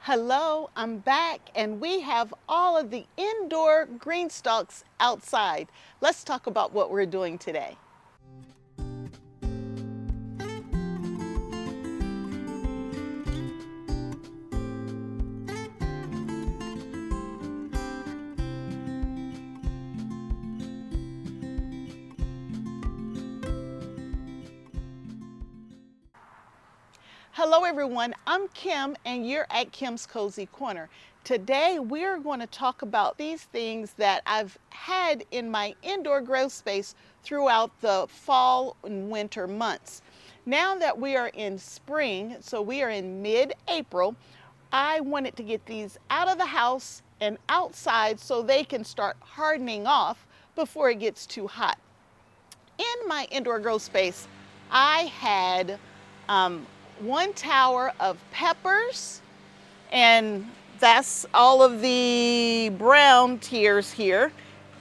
Hello, I'm back and we have all of the indoor green stalks outside. Let's talk about what we're doing today. Hello everyone, I'm Kim and you're at Kim's Cozy Corner. Today we're going to talk about these things that I've had in my indoor grow space throughout the fall and winter months. Now that we are in spring, so we are in mid-April, I wanted to get these out of the house and outside so they can start hardening off before it gets too hot. In my indoor grow space, I had one tower of peppers, and that's all of the brown tiers here.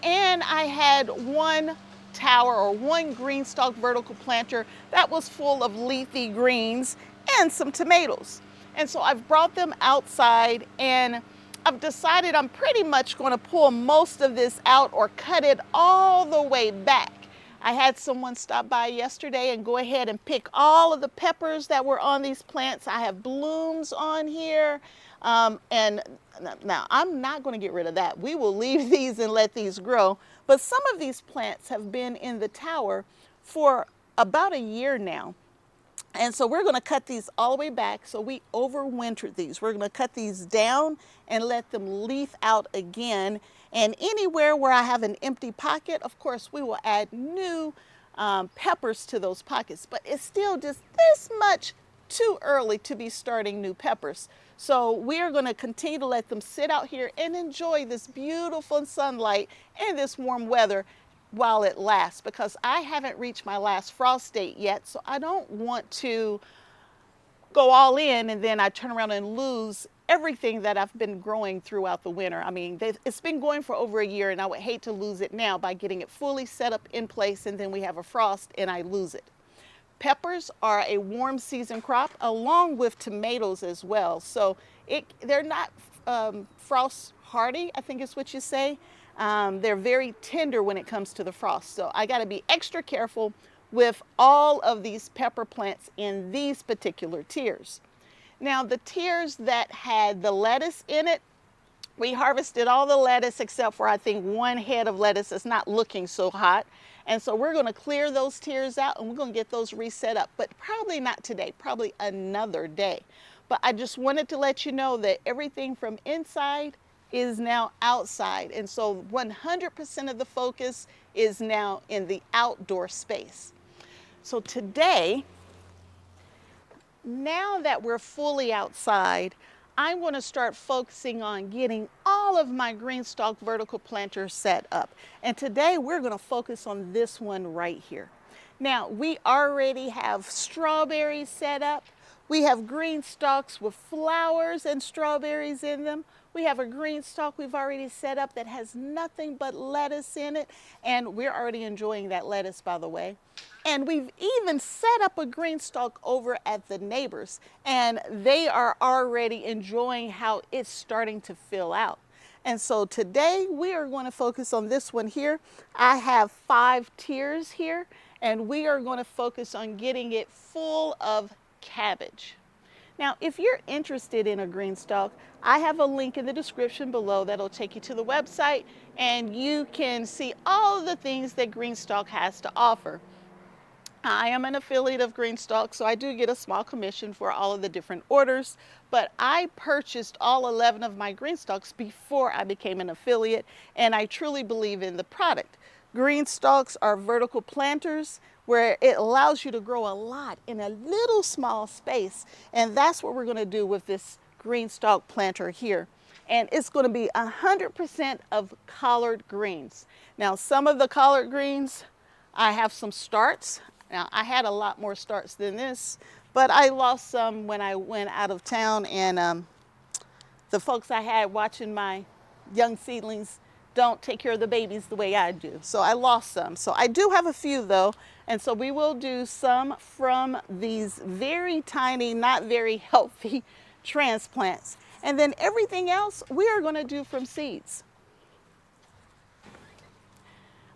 And I had one tower or one GreenStalk vertical planter that was full of leafy greens and some tomatoes. And so I've brought them outside and I've decided I'm pretty much going to pull most of this out or cut it all the way back. I had someone stop by yesterday and go ahead and pick all of the peppers that were on these plants. I have blooms on here. And now I'm not going to get rid of that. We will leave these and let these grow. But some of these plants have been in the tower for about a year now. And so we're going to cut these all the way back. So we overwintered these. We're going to cut these down and let them leaf out again. And anywhere where I have an empty pocket, of course, we will add new peppers to those pockets. But it's still just this much too early to be starting new peppers. So we are going to continue to let them sit out here and enjoy this beautiful sunlight and this warm weather while it lasts, because I haven't reached my last frost date yet, so I don't want to go all in and then I turn around and lose everything that I've been growing throughout the winter. I mean, it's been going for over a year and I would hate to lose it now by getting it fully set up in place and then we have a frost and I lose it. Peppers are a warm season crop along with tomatoes as well. So they're not frost hardy, I think is what you say. They're very tender when it comes to the frost. So I got to be extra careful with all of these pepper plants in these particular tiers. Now the tiers that had the lettuce in it, we harvested all the lettuce except for I think one head of lettuce that's not looking so hot. And so we're going to clear those tiers out and we're going to get those reset up, but probably not today, probably another day. But I just wanted to let you know that everything from inside is now outside. And so 100% of the focus is now in the outdoor space. So today, now that we're fully outside, I want to start focusing on getting all of my GreenStalk vertical planters set up. And today we're going to focus on this one right here. Now we already have strawberries set up. We have GreenStalks with flowers and strawberries in them. We have a GreenStalk we've already set up that has nothing but lettuce in it. And we're already enjoying that lettuce, by the way. And we've even set up a GreenStalk over at the neighbors. And they are already enjoying how it's starting to fill out. And so today we are going to focus on this one here. I have 5 tiers here. And we are going to focus on getting it full of cabbage. Now, if you're interested in a GreenStalk, I have a link in the description below that'll take you to the website and you can see all of the things that GreenStalk has to offer. I am an affiliate of GreenStalk, so I do get a small commission for all of the different orders, but I purchased all 11 of my GreenStalks before I became an affiliate, and I truly believe in the product. GreenStalks are vertical planters where it allows you to grow a lot in a little small space. And that's what we're going to do with this GreenStalk planter here. And it's going to be 100% of collard greens. Now, some of the collard greens, I have some starts. Now, I had a lot more starts than this, but I lost some when I went out of town, and the folks I had watching my young seedlings don't take care of the babies the way I do. So I lost some. So I do have a few though. And so we will do some from these very tiny, not very healthy transplants. And then everything else we are going to do from seeds.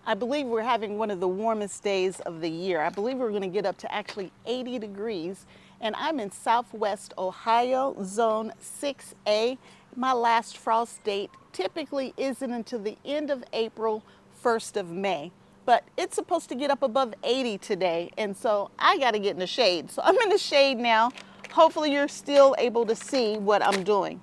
I believe we're having one of the warmest days of the year. I believe we're going to get up to actually 80 degrees. And I'm in Southwest Ohio, Zone 6A. My last frost date typically isn't until the end of April, 1st of May. But it's supposed to get up above 80 today. And so I got to get in the shade. So I'm in the shade now. Hopefully you're still able to see what I'm doing.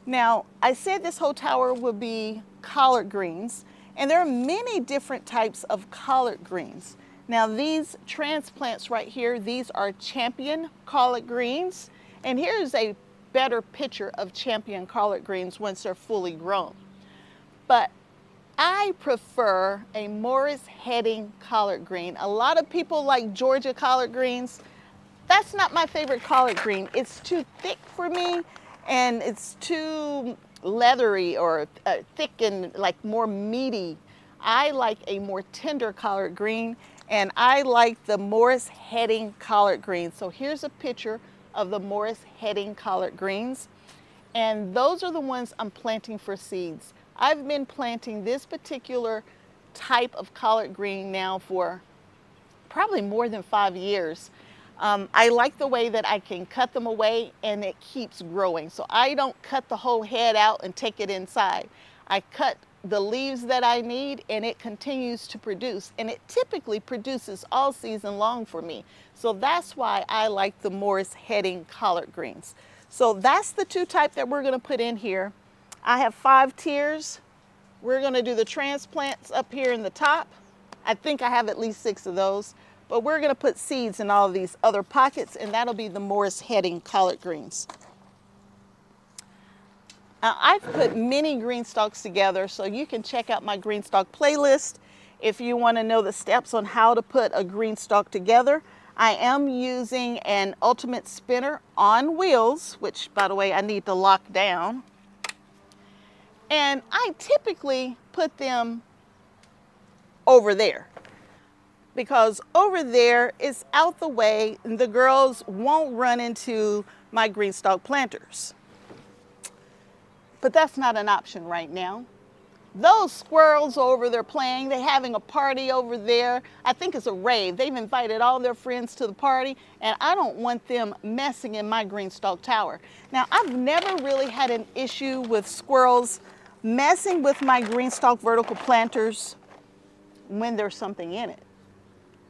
Now, I said this whole tower would be collard greens. And there are many different types of collard greens. Now these transplants right here, these are champion collard greens. And here's a better picture of champion collard greens once they're fully grown. But I prefer a Morris heading collard green. A lot of people like Georgia collard greens. That's not my favorite collard green. It's too thick for me and it's too leathery or thick and like more meaty. I like a more tender collard green, and I like the Morris heading collard greens. So here's a picture of the Morris heading collard greens, and those are the ones I'm planting for seeds. I've been planting this particular type of collard green now for probably more than 5 years. I like the way that I can cut them away and it keeps growing. So I don't cut the whole head out and take it inside. I cut the leaves that I need and it continues to produce, and it typically produces all season long for me. So that's why I like the Morris heading collard greens. So that's the two type that we're going to put in here. I have 5 tiers. We're going to do the transplants up here in the top. I think I have at least 6 of those. But we're going to put seeds in all of these other pockets, and that'll be the Morris heading collard greens. Now, I've put many GreenStalks together, so you can check out my GreenStalk playlist if you want to know the steps on how to put a GreenStalk together. I am using an ultimate spinner on wheels, which, by the way, I need to lock down. And I typically put them over there, because over there is out the way and the girls won't run into my GreenStalk planters. But that's not an option right now. Those squirrels over there playing, they're having a party over there. I think it's a rave. They've invited all their friends to the party, and I don't want them messing in my GreenStalk tower. Now, I've never really had an issue with squirrels messing with my GreenStalk vertical planters when there's something in it.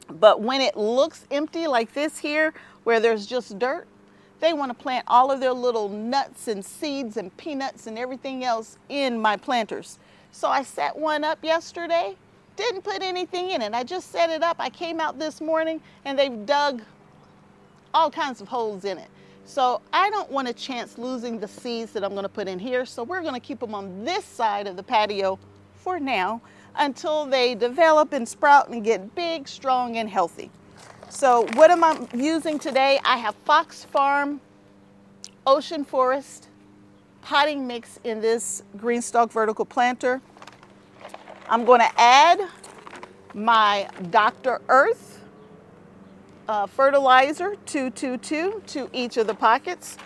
But when it looks empty like this here, where there's just dirt, they want to plant all of their little nuts and seeds and peanuts and everything else in my planters. So I set one up yesterday, didn't put anything in it. I just set it up. I came out this morning and they've dug all kinds of holes in it. So I don't want a chance losing the seeds that I'm going to put in here. So we're going to keep them on this side of the patio for now until they develop and sprout and get big, strong, and healthy. So what am I using today? I have Fox Farm Ocean Forest potting mix in this GreenStalk vertical planter. I'm going to add my Dr. Earth fertilizer 222 to each of the pockets.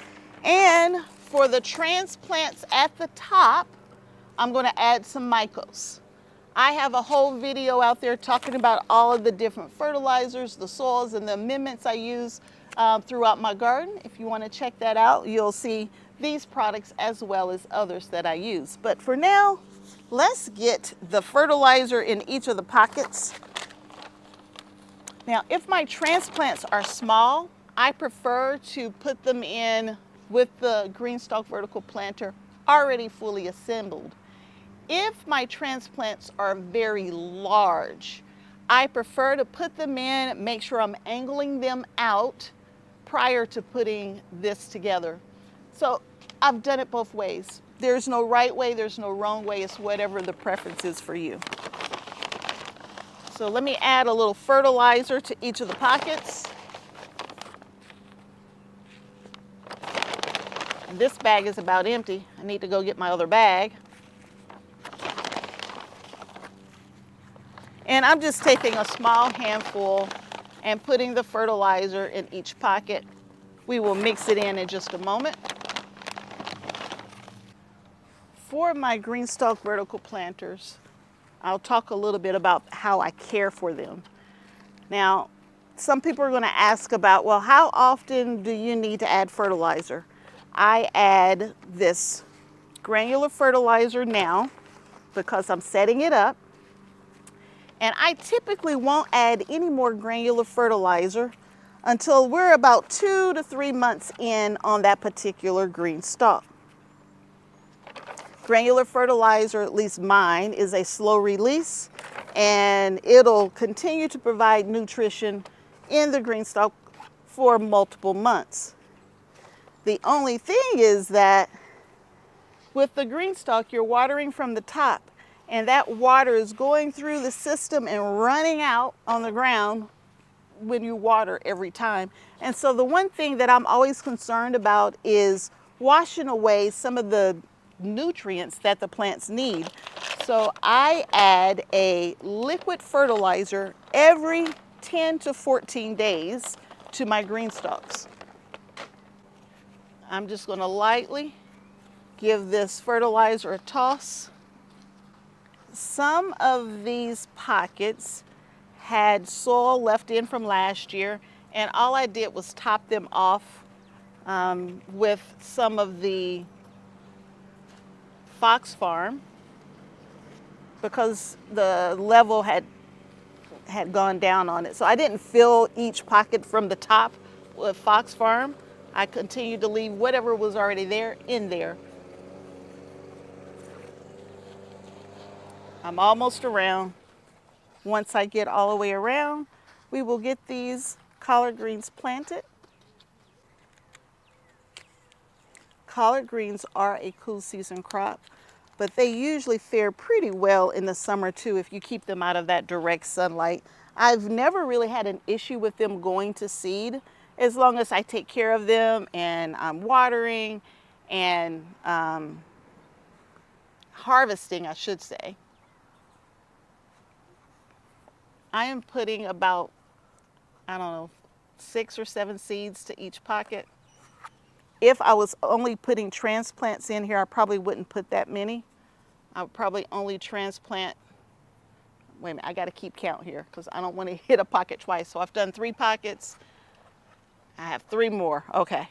And for the transplants at the top, I'm going to add some Mykos. I have a whole video out there talking about all of the different fertilizers, the soils, and the amendments I use throughout my garden. If you want to check that out, you'll see these products as well as others that I use. But for now, let's get the fertilizer in each of the pockets. Now, if my transplants are small, I prefer to put them in with the GreenStalk vertical planter already fully assembled. If my transplants are very large, I prefer to put them in, make sure I'm angling them out prior to putting this together. So I've done it both ways. There's no right way, there's no wrong way, it's whatever the preference is for you. So let me add a little fertilizer to each of the pockets. And this bag is about empty. I need to go get my other bag. And I'm just taking a small handful and putting the fertilizer in each pocket. We will mix it in just a moment. For my GreenStalk vertical planters, I'll talk a little bit about how I care for them. Now, some people are going to ask about, well, how often do you need to add fertilizer? I add this granular fertilizer now because I'm setting it up. And I typically won't add any more granular fertilizer until we're about 2 to 3 months in on that particular GreenStalk. Granular fertilizer, at least mine, is a slow release, and it'll continue to provide nutrition in the GreenStalk for multiple months. The only thing is that with the GreenStalk, you're watering from the top, and that water is going through the system and running out on the ground when you water every time. And so the one thing that I'm always concerned about is washing away some of the nutrients that the plants need. So I add a liquid fertilizer every 10 to 14 days to my GreenStalks. I'm just going to lightly give this fertilizer a toss. Some of these pockets had soil left in from last year, and all I did was top them off with some of the Fox Farm because the level had gone down on it. So I didn't fill each pocket from the top with Fox Farm. I continued to leave whatever was already there in there. I'm almost around. Once I get all the way around, we will get these collard greens planted. Collard greens are a cool season crop, but they usually fare pretty well in the summer too if you keep them out of that direct sunlight. I've never really had an issue with them going to seed as long as I take care of them and I'm watering and harvesting, I should say. I am putting about, I don't know, 6 or 7 seeds to each pocket. If I was only putting transplants in here, I probably wouldn't put that many. I would probably only transplant, wait a minute, I got to keep count here because I don't want to hit a pocket twice. So I've done 3 pockets. I have 3 more. Okay.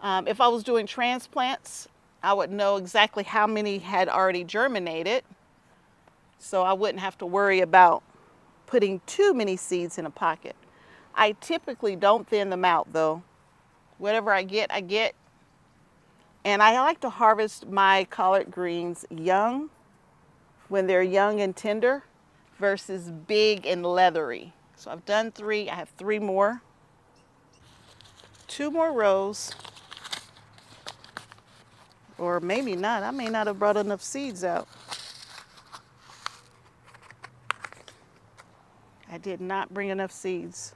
If I was doing transplants, I would know exactly how many had already germinated. So I wouldn't have to worry about putting too many seeds in a pocket. I typically don't thin them out though. Whatever I get, I get. And I like to harvest my collard greens young, when they're young and tender, versus big and leathery. So I've done 3, I have 3 more. 2 more rows. Or maybe not, I may not have brought enough seeds out. I did not bring enough seeds.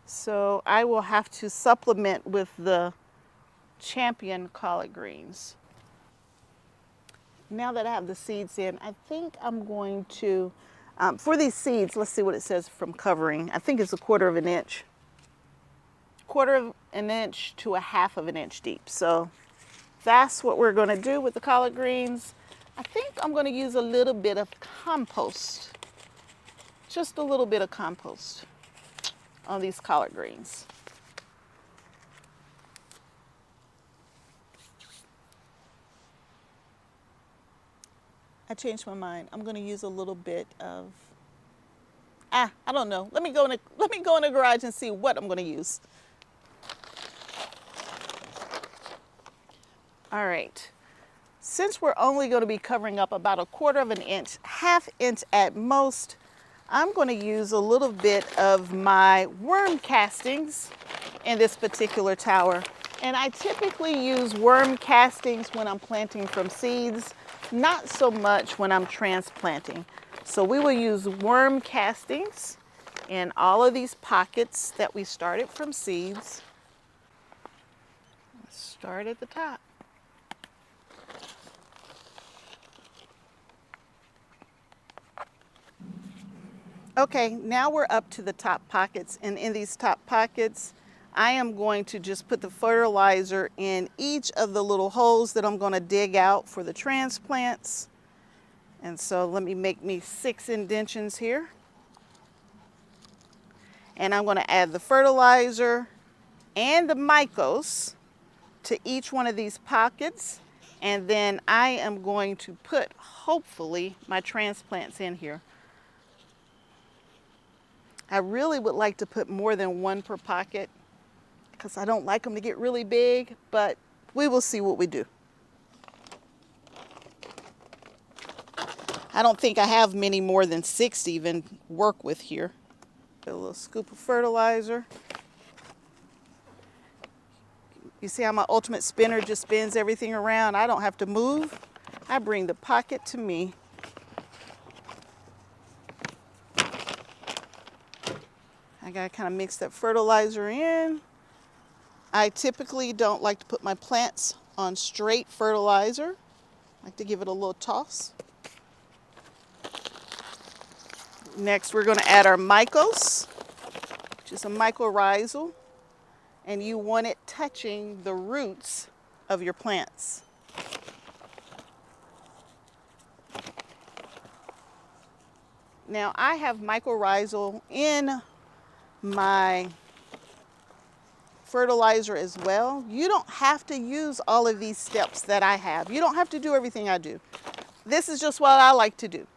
So I will have to supplement with the champion collard greens. Now that I have the seeds in, I think I'm going to, for these seeds, let's see what it says from covering. I think it's 1/4 of an inch. 1/4 of an inch to 1/2 of an inch deep. So that's what we're going to do with the collard greens. I think I'm going to use a little bit of compost. Just a little bit of compost on these collard greens. I changed my mind. I'm going to use a little bit of, I don't know. Let me go in the garage and see what I'm going to use. All right. Since we're only going to be covering up about 1/4 of an inch, 1/2 inch at most, I'm going to use a little bit of my worm castings in this particular tower. And I typically use worm castings when I'm planting from seeds, not so much when I'm transplanting. So we will use worm castings in all of these pockets that we started from seeds. Let's start at the top. Okay, now we're up to the top pockets, and in these top pockets, I am going to just put the fertilizer in each of the little holes that I'm going to dig out for the transplants. And so let me make me 6 indentions here. And I'm going to add the fertilizer and the Mykos to each one of these pockets. And then I am going to put, hopefully, my transplants in here. I really would like to put more than 1 per pocket because I don't like them to get really big, but we will see what we do. I don't think I have many more than 6 to even work with here. A little scoop of fertilizer. You see how my ultimate spinner just spins everything around? I don't have to move. I bring the pocket to me. I gotta kind of mix that fertilizer in. I typically don't like to put my plants on straight fertilizer. I like to give it a little toss. Next, we're gonna add our Mykos, which is a mycorrhizal, and you want it touching the roots of your plants. Now, I have mycorrhizal in my fertilizer as well. You don't have to use all of these steps that I have. You don't have to do everything I do. This is just what I like to do.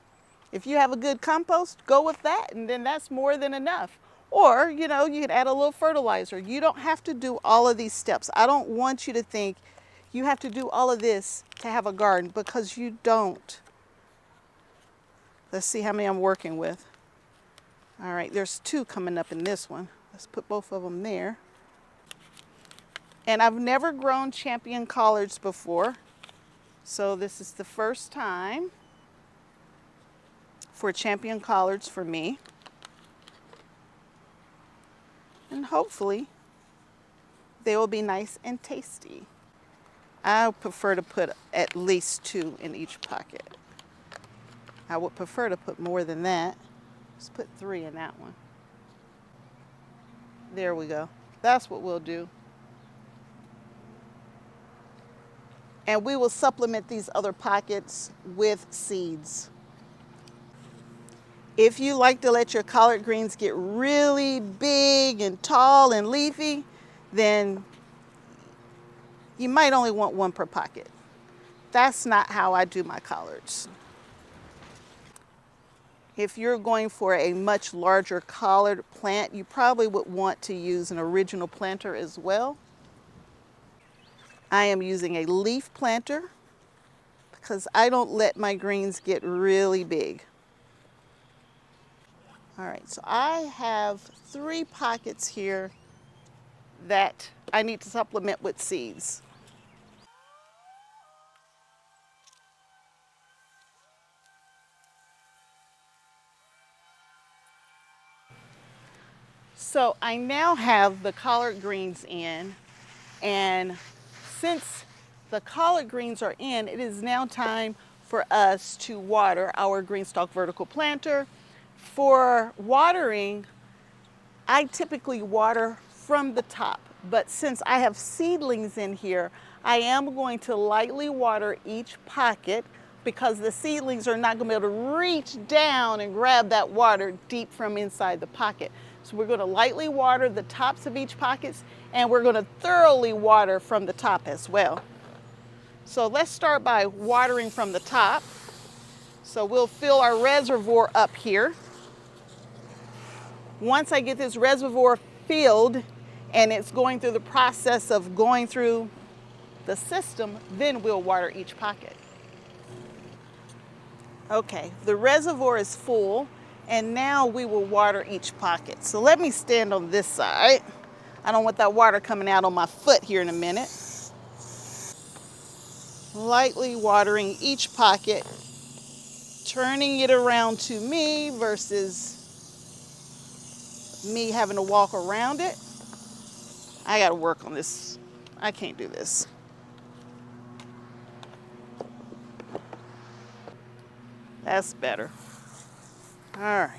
If you have a good compost, go with that, and then that's more than enough. Or, you know, you could add a little fertilizer. You don't have to do all of these steps. I don't want you to think you have to do all of this to have a garden, because you don't. Let's see how many I'm working with. All right, there's 2 coming up in this one. Let's put both of them there. And I've never grown champion collards before, so this is the first time for champion collards for me. And hopefully they will be nice and tasty. I prefer to put at least 2 in each pocket. I would prefer to put more than that. Let's put 3 in that one. There we go. That's what we'll do. And we will supplement these other pockets with seeds. If you like to let your collard greens get really big and tall and leafy, then you might only want 1 per pocket. That's not how I do my collards. If you're going for a much larger collard plant, you probably would want to use an original planter as well. I am using a leaf planter because I don't let my greens get really big. All right, so I have 3 pockets here that I need to supplement with seeds. So I now have the collard greens in, and since the collard greens are in, it is now time for us to water our GreenStalk vertical planter. For watering, I typically water from the top, but since I have seedlings in here, I am going to lightly water each pocket because the seedlings are not going to be able to reach down and grab that water deep from inside the pocket. So we're going to lightly water the tops of each pocket, and we're going to thoroughly water from the top as well. So let's start by watering from the top. So we'll fill our reservoir up here. Once I get this reservoir filled and it's going through the process of going through the system, then we'll water each pocket. Okay, the reservoir is full, and now we will water each pocket. So let me stand on this side. I don't want that water coming out on my foot here in a minute. Lightly watering each pocket, turning it around to me versus me having to walk around it. I gotta work on this. I can't do this. That's better. All right.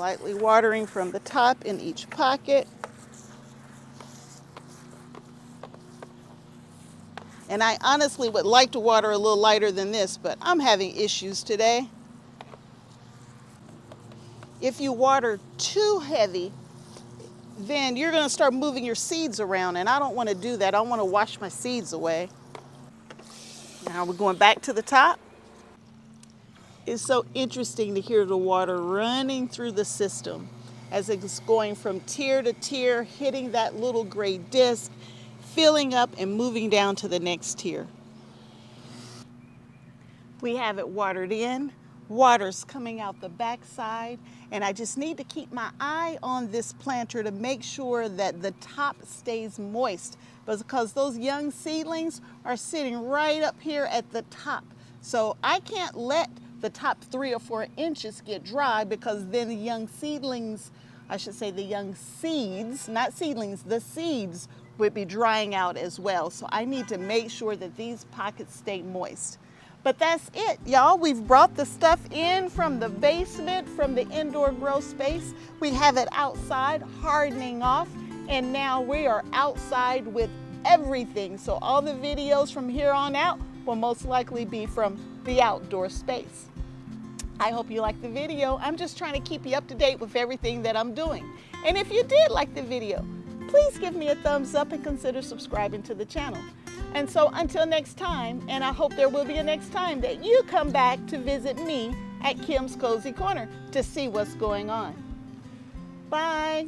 Lightly watering from the top in each pocket. And I honestly would like to water a little lighter than this, but I'm having issues today. If you water too heavy, then you're going to start moving your seeds around, and I don't want to do that. I want to wash my seeds away. Now we're going back to the top. It's so interesting to hear the water running through the system as it's going from tier to tier, hitting that little gray disc, filling up and moving down to the next tier. We have it watered in, water's coming out the backside, and I just need to keep my eye on this planter to make sure that the top stays moist, because those young seedlings are sitting right up here at the top. So I can't let the top 3 or 4 inches get dry, because then the young seedlings, I should say the young seeds, not seedlings, the seeds would be drying out as well. So I need to make sure that these pockets stay moist. But that's it, y'all. We've brought the stuff in from the basement, from the indoor grow space. We have it outside hardening off, and now we are outside with everything. So all the videos from here on out will most likely be from the outdoor space. I hope you liked the video. I'm just trying to keep you up to date with everything that I'm doing. And if you did like the video, please give me a thumbs up and consider subscribing to the channel. And so until next time, and I hope there will be a next time that you come back to visit me at Kim's Cozy Corner to see what's going on. Bye.